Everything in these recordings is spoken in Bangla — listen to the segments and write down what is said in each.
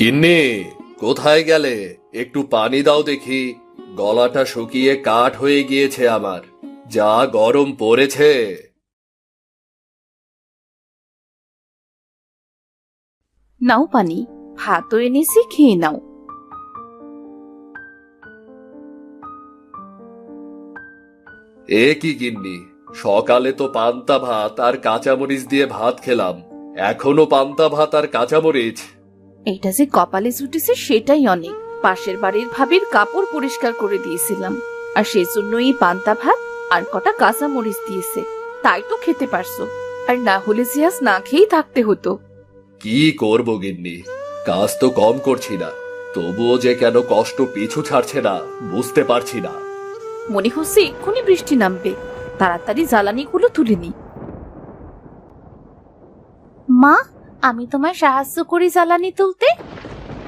গিন্নি, কোথায় গেলে? একটু পানি দাও দেখি। গলাটা শুকিয়ে কাঠ হয়ে গিয়েছে আমার, যা গরম পড়েছে। নাও পানি, ভাতও এনেছি, খেয়ে নাও। এ কি গিন্নি, সকালে তো পান্তা ভাত আর কাঁচামরিচ দিয়ে ভাত খেলাম, এখনো পান্তা ভাত আর কাঁচামরিচ? এটা যে কপালে জুটেছে সেটাই অনেক। পাশের বাড়ির ভাবির কাপড় পরিষ্কার করে দিয়েছিলাম, আর সেজন্য এই পান্তা ভাত আর কটা কাঁচা মরিচ দিয়েছে, তাই তো খেতে পারছো। আর না হলে যে আজ না খেয়েই থাকতে হতো। কি করব গিন্নি, কাজ তো কম করছি না, তবুও যে কেন কষ্ট পিছু ছাড়ছে না বুঝতে পারছি না। মনে হচ্ছে এক্ষুনি বৃষ্টি নামবে, তাড়াতাড়ি জ্বালানিগুলো তুলে নি। মা, আমি তোমায় সাহায্য করি জ্বালানি তুলতে।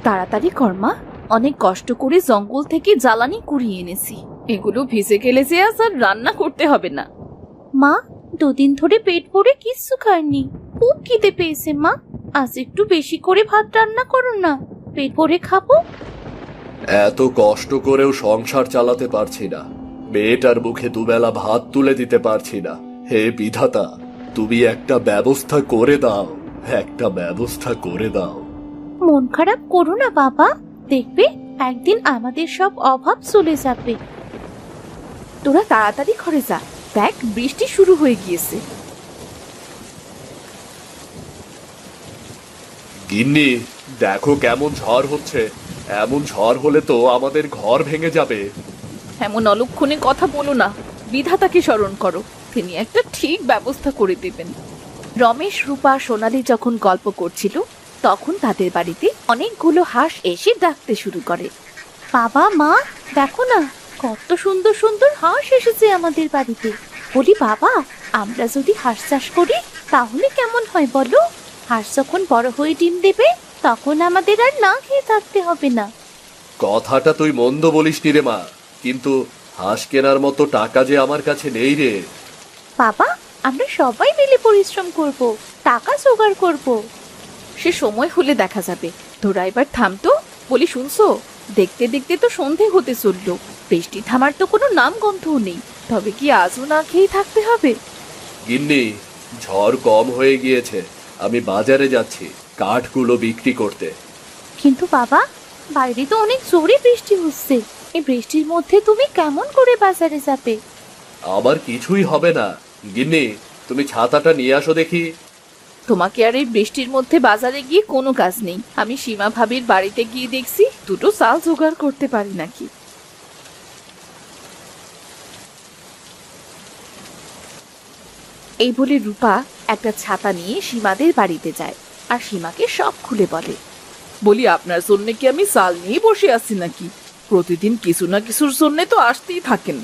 তাড়াতাড়ি কর মা, অনেক কষ্ট করে জঙ্গল থেকে জ্বালানি কুড়িয়ে এনেছি। এগুলো ভিজে গেলে যে আজ আর রান্না করতে হবে না। মা, দুদিন ধরে পেট ভরে কিচ্ছু খাইনি, খুব খিদে পেয়েছে মা। আজ একটু বেশি করে ভাত রান্না করো না, পেট ভরে খাবো। এত কষ্ট করেও সংসার চালাতে পারছি না, মেয়েটার মুখে দুবেলা ভাত তুলে দিতে পারছি না। হে বিধাতা, তুমি একটা ব্যবস্থা করে দাও, একটা ব্যবস্থা করে দাও। মন খারাপ করো না বাবা, দেখবে একদিন আমাদের সব অভাব চলে যাবে। তোরা তাড়াতাড়ি ঘরে যা, দেখ বৃষ্টি শুরু হয়ে গিয়েছে। গিন্নি, দেখো কেমন ঝড় হচ্ছে, এমন ঝড় হলে তো আমাদের ঘর ভেঙে যাবে। এমন অলক্ষণে কথা বলো না, বিধাতাকে স্মরণ করো, তিনি একটা ঠিক ব্যবস্থা করে দেবেন। রমেশ, রূপা, সোনালি যখন গল্প করছিল, তখন তাদের বাড়িতে অনেকগুলো হাঁস এসে ডাকতে শুরু করে। বাবা মা, দেখো না, কত সুন্দর সুন্দর হাঁস এসেছে আমাদের বাড়িতে। বলি বাবা, আমরা যদি হাঁস চাষ করি তাহলে কেমন হয় বলো? হাঁস যখন বড় হয়ে ডিম দেবে, তখন আমাদের আর না খেয়ে থাকতে হবে না। কথাটা তুই মন্দ বলিসনি রে মা, কিন্তু হাঁস কেনার মতো টাকা যে আমার কাছে নেই রে। বাবা, আমরা সবাই মিলে পরিশ্রম করব, টাকা জোগাড় করব। সে সময় হলে দেখা যাবে। তোরা এবার থামতো, বলি শুনছো? দেখতে দেখতে তো সন্ধে হতে চললো, বৃষ্টি থামার তো কোনো নাম গন্ধও নেই। তবে কি আজও না খেয়ে থাকতে হবে? গিন্নি, ঝড় কম হয়ে গিয়েছে, আমি বাজারে যাচ্ছি কাঠগুলো বিক্রি করতে। কিন্তু বাবা, বাইরে তো অনেক জোরে বৃষ্টি হচ্ছে, এই বৃষ্টির মধ্যে তুমি কেমন করে বাজারে যাবে? আবার কিছুই হবে না। গিন্নি, তুমি ছাতাটা নিয়ে আসো দেখি। তোমাকে আর এই বৃষ্টির মধ্যে বাজারে গিয়ে কোনো কাজ নেই। আমি সীমা ভাবির বাড়িতে গিয়ে দেখছি দুটো চাল জোগাড় করতে পারি নাকি। এই বলে রূপা একটা ছাতা নিয়ে সীমাদের বাড়িতে যায়, আর সীমাকে সব খুলে বলে। বলি, আপনার জন্য কি আমি চাল নিয়ে বসে আছি নাকি? প্রতিদিন কিছু না কিছুর জন্য তো আসতেই থাকেন।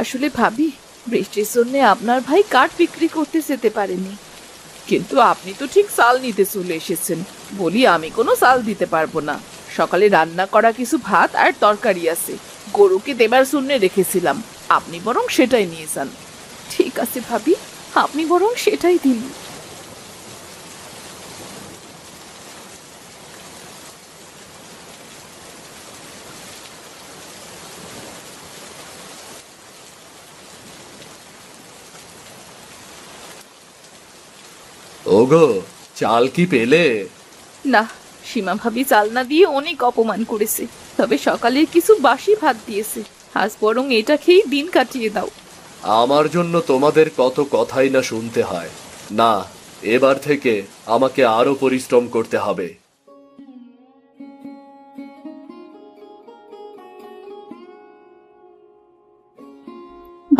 আসলে ভাবি, বৃষ্টির জন্য আপনার ভাই কাঠ বিক্রি করতে যেতে পারেনি। কিন্তু আপনি তো ঠিক চাল নিতে চলে এসেছেন। বলি, আমি কোনো চাল দিতে পারবো না। সকালে রান্না করা কিছু ভাত আর তরকারি আছে, গরুকে দেবার জন্য রেখেছিলাম, আপনি বরং সেটাই নিয়ে যান। ঠিক আছে ভাবি, আপনি বরং সেটাই দিন। ওগো, চাল কি পেলে? না, সীমা ভাবি চাল না দিয়ে অনেক অপমান করেছে, তবে সকালের কিছু বাসি ভাত দিয়েছে। আজ বরং এটা খেয়েই দিন কাটিয়ে দাও। আমার জন্য তোমাদের কত কথাই না শুনতে হয়। না, এবার থেকে আমাকে আরো পরিশ্রম করতে হবে।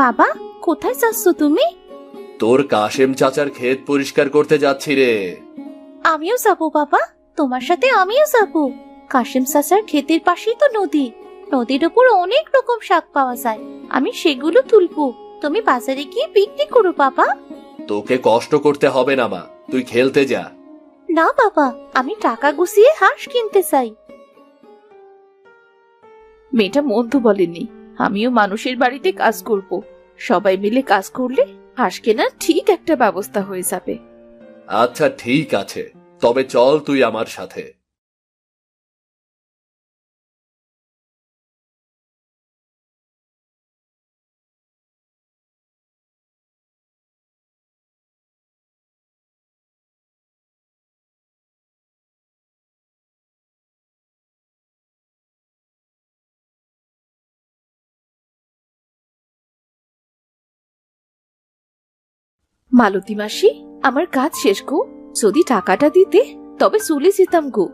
বাবা, কোথায় যাচ্ছ তুমি? তোর কাশেম চাচার ক্ষেত পরিষ্কার করতে যাচ্ছি রে। আমিও যাব বাবা, তোমার সাথে আমিও যাব। কাশিম চাচার ক্ষেতের পাশেই তো নদী, নদীর উপর অনেক রকম শাক পাওয়া যায়, আমি সেগুলো তুলবো। তুমি বাজারে গিয়ে বিক্রি করো বাবা। তোকে কষ্ট করতে হবে না মা, তুই খেলতে যা। না বাবা, আমি টাকা গুছিয়ে হাঁস কিনতে চাই। মেয়েটা মধ্য বলেনি, আমিও মানুষের বাড়িতে কাজ করব। সবাই মিলে কাজ করলে হাঁস কেনার ঠিক একটা ব্যবস্থা হয়ে যাবে। আচ্ছা ঠিক আছে, তবে চল তুই আমার সাথে। মালতী মাসি, আমার কাজ শেষ গো। যদি টাকাটা দিতে তবে চলে যেতাম গো।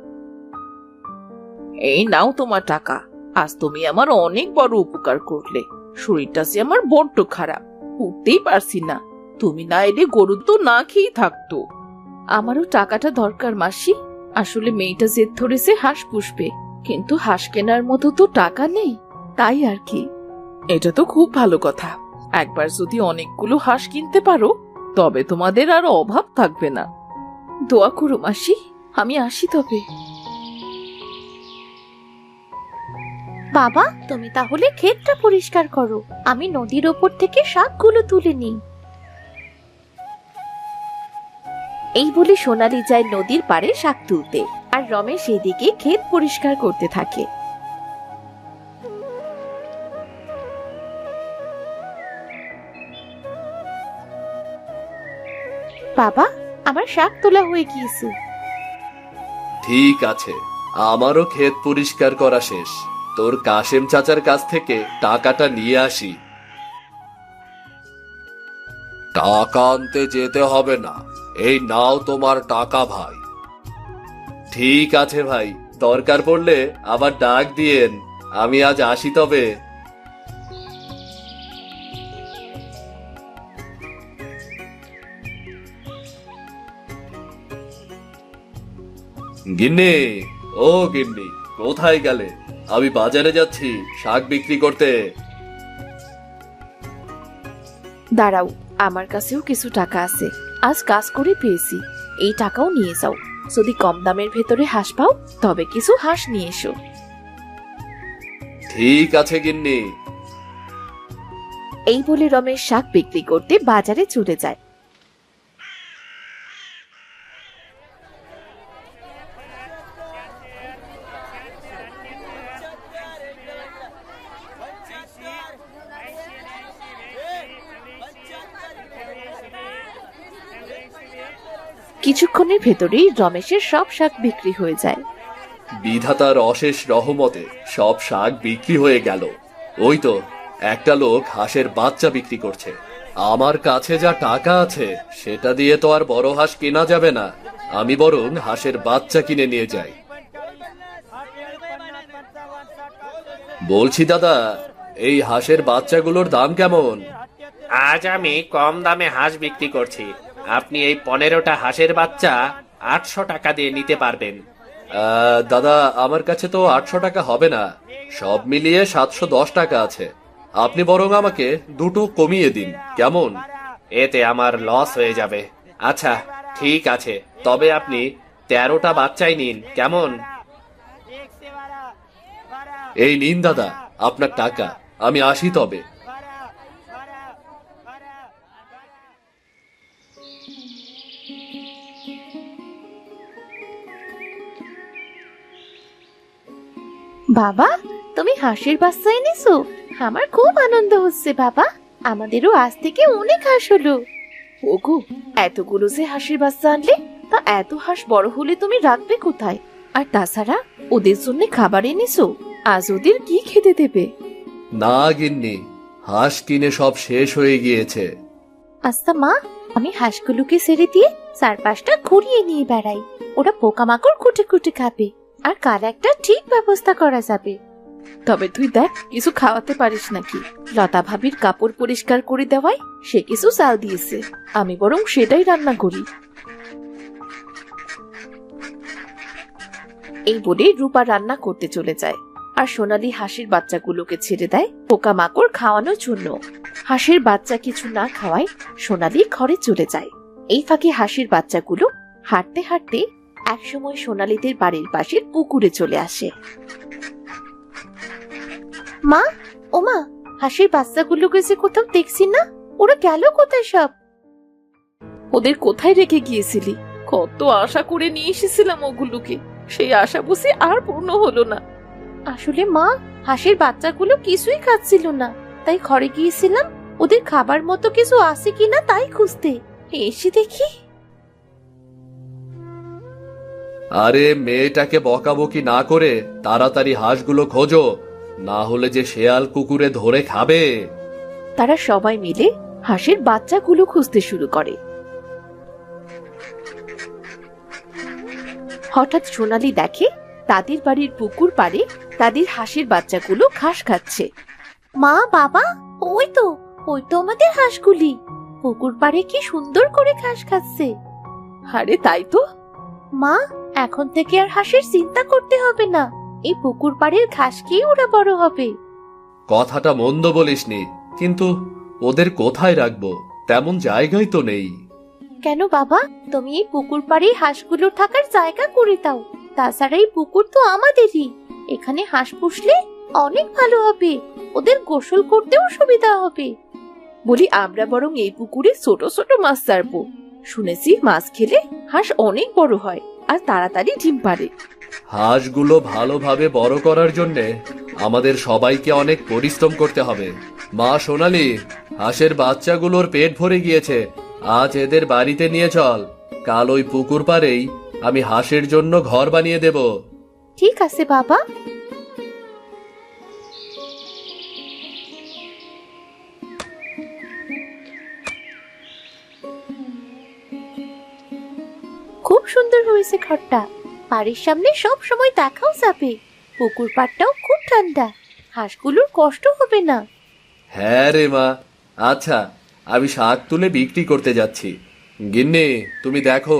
এই নাও তোমার টাকা। আজ তুমি আমার অনেক বড় উপকার করলে। শরীরটা যে আমার বড্ড খারাপ, উঠতেই পারছি না। তুমি না এলে গরু তো না খেয়েই থাকতো। আমারও টাকাটা দরকার মাসি। আসলে মেয়েটা জেদ ধরেছে হাঁস পুষবে, কিন্তু হাঁস কেনার মতো তো টাকা নেই, তাই আর কি। এটা তো খুব ভালো কথা। একবার যদি অনেকগুলো হাঁস কিনতে পারো তবে তোমাদের আর অভাব থাকবে না। দোয়া করো মাসি, আমি আসি তবে। বাবা, তুমি তাহলে ক্ষেতটা পরিষ্কার করো, আমি নদীর ওপর থেকে শাকগুলো তুলে নিই। এই বলে সোনালি যায় নদীর পাড়ে শাক তুলতে, আর রমেশ সেদিকে ক্ষেত পরিষ্কার করতে থাকে। বাবা, আমার শাক তোলা হয়ে গিয়েছে। ঠিক আছে, আমারও ক্ষেত পরিষ্কার করা শেষ। তোর কাশেম চাচার কাছ থেকে টাকাটা নিয়ে আসি। টাকা আনতে যেতে হবে না, এই নাও তোমার টাকা ভাই। ঠিক আছে ভাই, দরকার পড়লে আবার ডাক দিয়েন। আমি আজ আসি তবে। গিন্নি, ও গিন্নি, কোথায় গেলে? আমি বাজারে যাচ্ছি শাক বিক্রি করতে। দাঁড়াও, আমার কাছেও কিছু টাকা আছে। আজ কাজ করে পেয়েছি, এই টাকাও নিয়ে যাও। যদি কম দামের ভেতরে হাঁস পাও তবে কিছু হাঁস নিয়ে এসো। ঠিক আছে গিন্নি। এই বলে রমেশ শাক বিক্রি করতে বাজারে চলে যায়। কিছুক্ষণের ভেতরেই রমেশের সব শাক বিক্রি হয়ে যায়। বিধাতার অশেষ রহমতে সব শাক বিক্রি হয়ে গেল। ওই তো একটা লোক হাঁসের বাচ্চা বিক্রি করছে। আমার কাছে যা টাকা আছে সেটা দিয়ে তো আর বড় হাঁস কেনা যাবে না। আমি বরং হাঁসের বাচ্চা কিনে নিয়ে যাই। বলছি দাদা, এই হাঁসের বাচ্চাগুলোর দাম কেমন? আজ আমি কম দামে হাঁস বিক্রি করছি। আপনি এই 15টা হাঁসের বাচ্চা 800 টাকা দিয়ে নিতে পারবেন। দাদা, আমার কাছে তো 800 টাকা হবে না, সব মিলিয়ে 710 টাকা আছে। আপনি বরং আমাকে দুটো কমিয়ে দিন, কেমন? এতে আমার লস হয়ে যাবে। আচ্ছা ঠিক আছে, তবে আপনি 13টা বাচ্চাই নিন, কেমন? এই নিন দাদা আপনার টাকা, আমি আসি তবে। বাবা, তুমি হাঁসের বাচ্চা এনেছো? আমার খুব আনন্দ হচ্ছে বাবা। আমাদেরও আজ থেকে অনেক হাঁস হলো। ওগো, এতগুলো যে হাঁসের বাচ্চা আনলে, তা এত হাঁস বড় হলে তুমি রাখবে কোথায়? আর তাছাড়া ওদের জন্য খাবার এনেছো, আজ ওদের কি খেতে দেবে? না গিন্নি, হাঁস কিনে সব শেষ হয়ে গিয়েছে। আচ্ছা মা, আমি হাঁসগুলোকে ছেড়ে দিয়ে চারপাশটা ঘুরিয়ে নিয়ে বেড়াই। ওরা পোকামাকড় কুটে কুটে খাবে, আর কাল একটা ঠিক ব্যবস্থা করা যাবে। তবে তুই দেখ, কিছু খাওয়াতে পারিস নাকি? লতা ভাবির কাপড় পরিষ্কার করে দেওয়ায় সে কিছু চাল দিয়েছে, আমি বরং সেটাই রান্না করি। এই বলে রূপা রান্না করতে চলে যায়, আর সোনালি হাঁসের বাচ্চাগুলোকে ছেড়ে দেয় পোকামাকড় খাওয়ানোর জন্য। হাঁসের বাচ্চা কিছু না খাওয়ায় সোনালি ঘরে চলে যায়। এই ফাঁকে হাঁসের বাচ্চাগুলো হাঁটতে হাঁটতে একসময় সোনালিদের বাড়ির পাশের পুকুরে চলে আসে। মা, ও মা, হাঁসের বাচ্চাগুলোকে যে কোথাও দেখছি না, ওরা গেল কোথায় সব? ওদের কোথায় রেখে গিয়েছিলি? কত আশা করে নিয়ে এসেছিলাম ওগুলোকে, সেই আশা বুঝি আর পূর্ণ হলো না। আসলে মা, হাঁসের বাচ্চাগুলো কিছুই খাচ্ছিল না, তাই ঘরে গিয়েছিলাম ওদের খাবার মতো কিছু আছে কিনা তাই খুঁজতে। এসে দেখি। আরে মেয়েটাকে বকাবকি না করে তাড়াতাড়ি হাঁসগুলো খোঁজো, না হলে যে শেয়াল কুকুরে ধরে খাবে। তারা সবাই মিলে হাঁসের বাচ্চাগুলো খুঁজতে শুরু করে। হঠাৎ সোনালি দেখে তাদের বাড়ির পুকুর পাড়ে তাদের হাঁসের বাচ্চাগুলো ঘাস খাচ্ছে। মা, বাবা, ওই তো আমাদের হাঁসগুলি পুকুর পাড়ে কি সুন্দর করে ঘাস খাচ্ছে। আরে তাই তো। মা, এখন থেকে আর হাঁসের চিন্তা করতে হবে না, এই পুকুর পাড়ের ঘাস খেয়ে ওরা বড় হবে। কথাটা মন্দ বলিসনি, কিন্তু ওদের কোথায় রাখবো? তেমন জায়গাই তো নেই। কেন বাবা, তুমি এই পুকুর পাড়ে হাঁসগুলোর থাকার জায়গা করে দাও। তাছাড়া এই পুকুর তো আমাদেরই, এখানে হাঁস পুষলে অনেক ভালো হবে, ওদের গোসল করতেও সুবিধা হবে। বলি আমরা বরং এই পুকুরে ছোট ছোট মাছ ছাড়বো। শুনেছি মাছ খেলে হাঁস অনেক বড় হয় আর তাড়াতাড়ি ডিম পাড়ে। হাঁসগুলো ভালোভাবে বড় করার জন্য আমাদের সবাইকে অনেক পরিশ্রম করতে হবে। মা সোনালি, হাঁসের বাচ্চাগুলোর পেট ভরে গিয়েছে, আজ এদের বাড়িতে নিয়ে চল। কাল ওই পুকুর পাড়েই আমি হাঁসের জন্য ঘর বানিয়ে দেব। ঠিক আছে বাবা। খুব সুন্দর হয়েছে ঘরটা, বাড়ির সামনে সব সময় দেখাও যাবে। পুকুর পাড়টাও খুব ঠান্ডা, হাঁসগুলোর কষ্ট হবে না। হ্যাঁ রে মা। আচ্ছা, আমি শাক তুলে বিক্রি করতে যাচ্ছি। গিন্নি, তুমি দেখো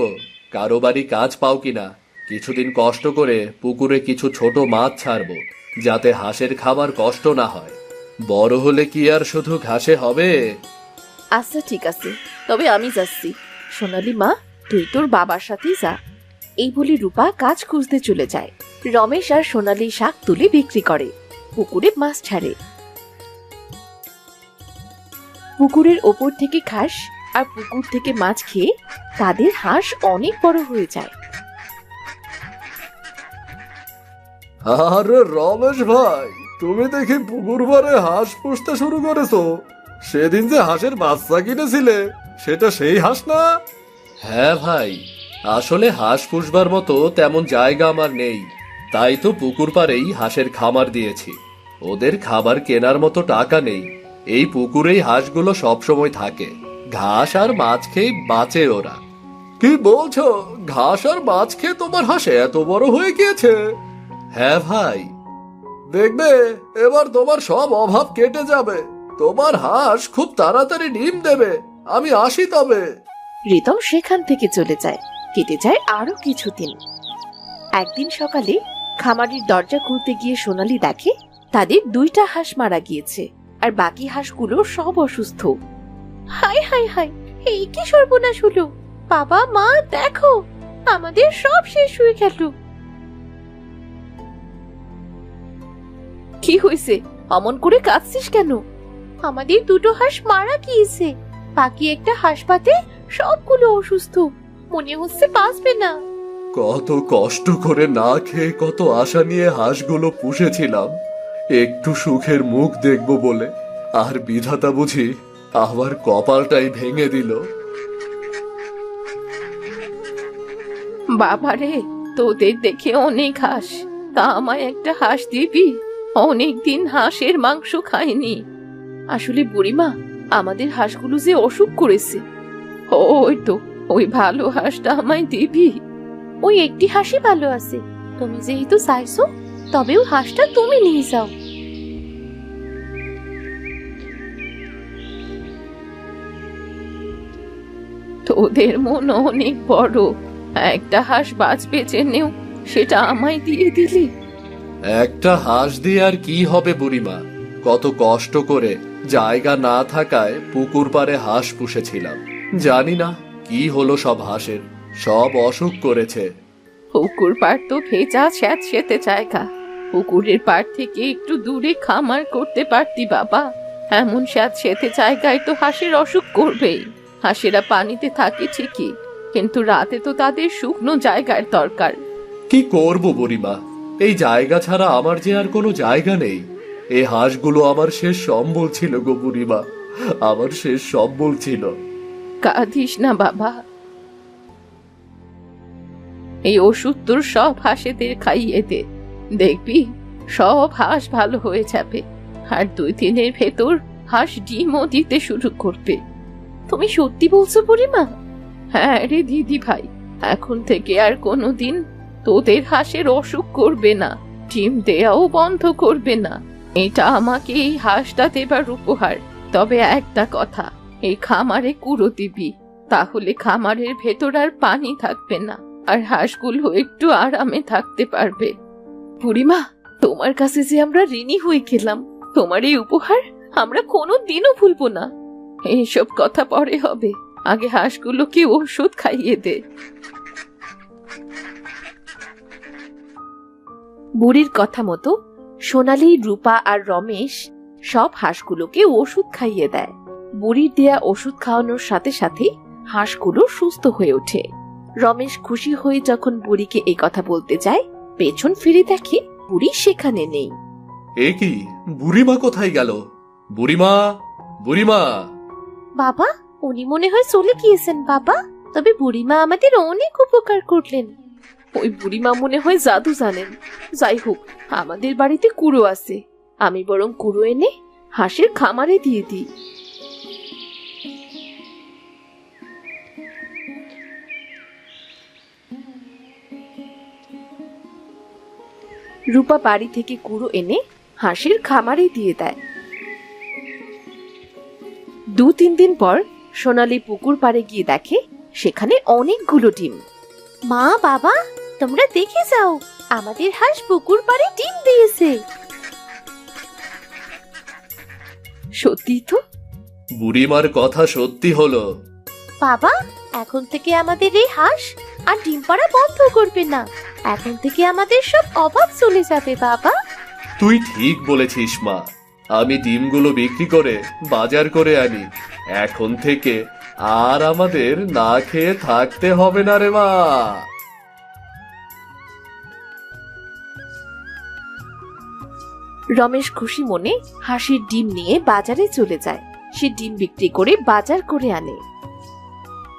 কারো বাড়ি কাজ পাও কিনা। কিছুদিন কষ্ট করে পুকুরে কিছু ছোট মাছ ছাড়বো, যাতে হাঁসের খাবার কষ্ট না হয়। বড় হলে কি আর শুধু ঘাসে হবে? আচ্ছা ঠিক আছে, তবে আমি যাচ্ছি। সোনালি মা, তুই তোর বাবার সাথেই যা। এই বলে রূপা কাজ খুঁজতে চলে যায়। রমেশ আর সোনালি শাক তুলে বিক্রি করে, পুকুরে মাছ ছাড়ে। পুকুরের ওপর থেকে ঘাস আর পুকুর থেকে মাছ খেয়ে তাদের হাঁস অনেক বড় হয়ে যায়। আরে রমেশ ভাই, তুমি দেখি পুকুর ভরে হাঁস পুষতে শুরু করেছো। সেদিন যে হাঁসের বাচ্চা কিনেছিলে, সেটা সেই হাঁস না? হ্যাঁ ভাই, আসলে হাঁস পুষবার মতো তেমন জায়গা আমার নেই, তাই তো পুকুর পাড়েই হাঁসের খামার দিয়েছি। ওদের খাবার কেনার মতো টাকা নেই, এই পুকুরেই হাঁসগুলো সবসময় থাকে। ঘাস আর মাছ খেয়ে বাঁচে ওরা। কি বলছো? ঘাস আর মাছ খেয়ে তোমার হাঁস এত বড় হয়ে গিয়েছে? হ্যাঁ ভাই, দেখবে এবার তোমার সব অভাব কেটে যাবে। তোমার হাঁস খুব তাড়াতাড়ি ডিম দেবে। আমি আসি তবে। রিতম সেখান থেকে চলে যায়। কেটে যায় আরো কিছুদিন। একদিন সকালে খামারের দরজা খুলতে গিয়ে সোনালি দেখে তাদের 2টা হাঁস মারা গিয়েছে আর বাকি হাঁসগুলো সব অসুস্থ। হাই হাই হাই, এই কি সর্বনাশ হলো! বাবা, মা, দেখো আমাদের সব শেষ হয়ে গেল। কি হয়েছে? অমন করে কাঁদছিস কেন? আমাদের 2টো হাঁস মারা গিয়েছে, বাকি একটা হাসপাতে সবগুলো অসুস্থ, মনে হচ্ছে বাঁচবে না। কত কষ্ট করে না খেয়ে কত আশা নিয়ে হাঁসগুলো পুষেছিলাম, একটু সুখের মুখ দেখব বলে, আর বিধাতা বুঝি আমার কপালটাই ভেঙে দিল। বাবারে, তোদের দেখে অনেক হাঁস, তা আমায় একটা হাঁস দিবি? অনেকদিন হাঁসের মাংস খাইনি। আসলে বুড়িমা, আমাদের হাঁসগুলো যে অসুখ করেছে। ওই তো, ওই ভালো হাঁসটা আমায় দিবি? ওই একটি হাঁসই ভালো আছে, তুমি যেহেতু চাইছো তবেও হাঁসটা তুমি নিয়ে যাও। তোদের মন অনেক বড়, একটা হাঁস বাঁচবে জেনেও সেটা আমায় দিয়ে দিলি। একটা হাঁস দিয়ে আর কি হবে বুড়িমা? কত কষ্ট করে জায়গা না থাকায় পুকুর পাড়ে হাঁস পুষেছিলাম। জানি না কি হলো সব হাঁসের, সব অসুখ করেছে। পুকুর পাড় তো ভেজা স্যাঁতসেঁতে জায়গা, পুকুরের পাড় থেকে একটু দূরে খামার করতে পারতি বাবা। এমন স্যাঁতসেঁতে জায়গায় তো হাঁসের অসুখ করবেই। হাঁসেরা পানিতে থাকে ঠিকই, কিন্তু রাতে তো তাদের শুকনো জায়গার দরকার। কি করব বুড়িমা, এই জায়গা ছাড়া আমার যে আর কোনো জায়গা নেই। এই হাঁসগুলো আমার শেষ সম্বল ছিল গো বুড়িমা, আমার শেষ সম্বল ছিল। কাঁদিস না বাবা, এই ওষুধ তোর সব হাঁসেদের খাইয়ে দে, দেখবি সব হাঁস ভালো হয়ে যাবে। আর 2 দিনের ভেতর হাঁস ডিমও দিতে শুরু করবে। তুমি সত্যি বলছো বুড়িমা? হ্যাঁ রে দিদি ভাই, এখন থেকে আর কোনোদিন তোদের হাঁসের অসুখ করবে না, ডিম দেয়াও বন্ধ করবে না। এটা আমাকে এই হাঁসটা দেবার উপহার। তবে একটা কথা, এই খামারে কুড়ো দিবি, তাহলে খামারের ভেতর আর পানি থাকবে না, আর হাঁসগুলো একটু আরামে থাকতে পারবে। বুড়িমা, তোমার কাছে যে আমরা ঋণী হয়ে গেলাম, তোমার এই উপহার আমরা কোনো দিনও ভুলবো না। এইসব কথা পরে হবে, আগে হাঁসগুলোকে ওষুধ খাইয়ে দে। বুড়ির কথা মতো সোনালী, রূপা আর রমেশ সব হাঁসগুলোকে ওষুধ খাইয়ে দেয়। বুড়ির দেয়া ওষুধ খাওয়ানোর সাথে সাথে হাঁসগুলো সুস্থ হয়ে ওঠে। রমেশ খুশি হয়ে যখন বুড়িকে এই কথা বলতে যায়, পেছন ফিরে দেখে বুড়ি সেখানে নেই। এ কি, বুড়িমা কোথায় গেল? বুড়িমা, বুড়িমা! বাবা, উনি মনে হয় চলে গিয়েছেন বাবা। তবে বুড়িমা আমাদের অনেক উপকার করলেন। ওই বুড়িমা মনে হয় জাদু জানেন। যাই হোক, আমাদের বাড়িতে কুড়ো আছে, আমি বরং কুড়ো এনে হাঁসের খামারে দিয়ে দিই। রূপা বাড়ি থেকে কুড়ো এনে হাঁসের খামারে দিয়ে দেয়। 2-3 দিন পর সোনালী পুকুর পাড়ে গিয়ে দেখে সেখানে অনেকগুলো ডিম। মা, বাবা, তোমরা দেখে যাও, আমাদের হাঁস পুকুর পাড়ে ডিম দিয়েছে। সত্যি তো? বুড়িমার কথা সত্যি হলো। বাবা, এখন থেকে আমাদের এই হাঁস আর ডিম পাড়া বন্ধ করবে না। এখন থেকে আমাদের সব অভাব চলে যাবে বাবা। তুই ঠিক বলেছিস মা। আমি ডিমগুলো বিক্রি করে বাজার করে আনি। এখন থেকে আর আমাদের না খেয়ে থাকতে হবে না রে মা। রমেশ খুশি মনে হাঁসের ডিম নিয়ে বাজারে চলে যায়। সে ডিম বিক্রি করে বাজার করে আনে।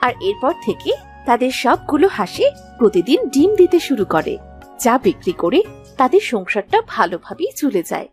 আর এরপর থেকে তাদের সবগুলো হাঁসে প্রতিদিন ডিম দিতে শুরু করে, যা বিক্রি করে তাদের সংসারটা ভালোভাবেই চলে যায়।